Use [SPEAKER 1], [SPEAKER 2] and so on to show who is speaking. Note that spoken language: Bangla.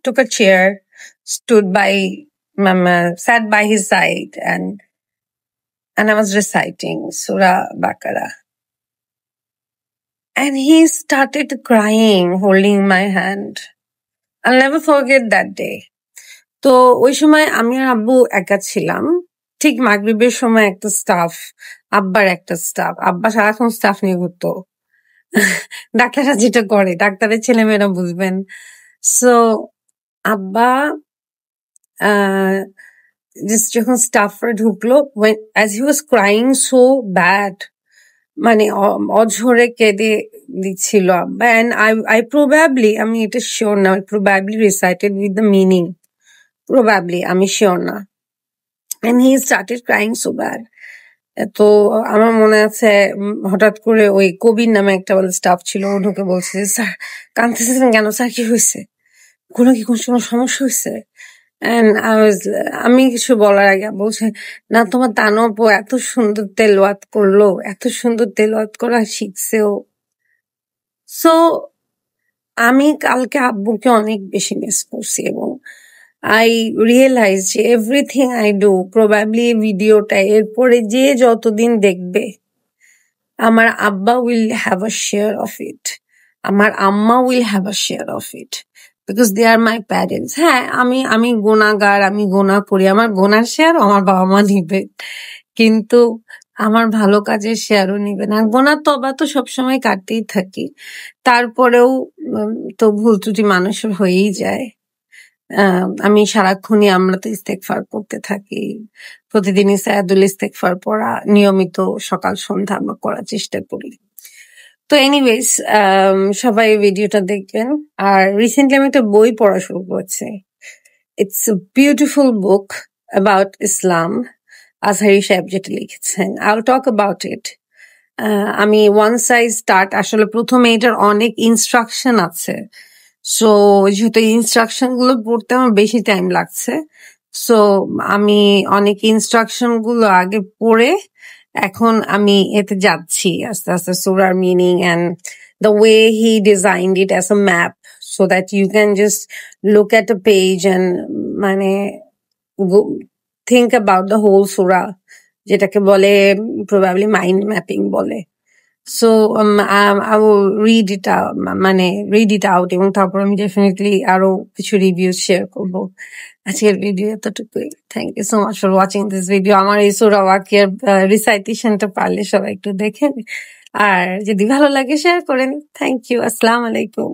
[SPEAKER 1] took a chair, sat by his side, and I was reciting Surah Baqarah. And he started crying, holding my hand. I'll never forget that day. তো ওই সময় আমি আর আব্বু একা ছিলাম। ঠিক মাগরিবের সময় একটা স্টাফ, আব্বা সারাক্ষণ স্টাফ নিয়ে ঘুরতো। ডাক্তাররা যেটা করে, ডাক্তারের ছেলেমেয়েরা বুঝবেন। সো আব্বা যখন স্টাফরা ঢুকলো, as he was crying so bad, মানে অঝরে কেঁদে দিচ্ছিল আব্বা, and I probably, আমি এটা শিওর না, probably recited with the meaning, probably, আমি শিওর না, and he started crying so bad. তো আমার মনে আছে হঠাৎ করে ওই কবির নামে একটা স্টাফ ছিল, ও ঢুকে বলছে, স্যার কাঁদতেছেন কেন, স্যার কি হয়েছে, কোনো সমস্যা হয়েছে? আমি কিছু বলার আগে বলছে, না তোমার দানব এত সুন্দর তেলাওয়াত করলো, এত সুন্দর তেলাওয়াত করা শিখছেও। সো আমি কালকে আব্বুকে অনেক বেশি মিস করছি, এবং I realized যে everything I do, probably ভিডিওটা এরপরে যে যতদিন দেখবে, আমার আব্বা will have a share of it, আমার আম্মা will have a share of it, because they are my parents. হ্যাঁ, আমি গুনাহগার, আমি গুনাহ করি, আমার গুনার শেয়ার আমার বাবা মা নিবে, কিন্তু আমার ভালো কাজের শেয়ারও নিবে না। গুনাহ তওবা তো সবসময় কাটতেই থাকি, তারপরেও তো ভুল ত্রুটি মানুষের হয়েই যায়। আমি সারাক্ষণই আমরা তো ইস্তেগফার করতে থাকি, প্রতিদিনই সায়াদুল ইস্তেগফার পড়া, নিয়মিত সকাল সন্ধ্যা আমরা করার চেষ্টা করি। তো এনিওয়েজ, সবাই ভিডিওটা দেখবেন। আর রিসেন্টলি আমি একটা বই পড়া শুরু করেছি। It's a beautiful book about ইসলাম, আজহারি সাহেব যেটা লিখেছেন। আইল টক অ্যাবাউট ইট। আমি ওয়ান্স আই স্টার্ট, আসলে প্রথমে এটার অনেক ইনস্ট্রাকশন আছে, সো যেহেতু ইনস্ট্রাকশন গুলো পড়তে আমার বেশি টাইম লাগছে, সো আমি অনেক ইনস্ট্রাকশন গুলো আগে পড়ে এখন আমি এতে যাচ্ছি আস্তে আস্তে, সূরার meaning and the way he designed it as a map so that you can just look at a page and মানে think about the whole surah, যেটাকে বলে probably mind mapping বলে। So I will read it out, এবং তারপর আমি ডেফিনেটলি আরো কিছু রিভিউ শেয়ার করবো। আজকের ভিডিও এতটুকুই। Thank you so much for watching this video. আমার এই সূরা ওয়াকিয়ার রিসাইটেশনটা পারলে সবাই একটু দেখেন, আর যদি ভালো লাগে শেয়ার করেন। Thank you. আসসালামু আলাইকুম।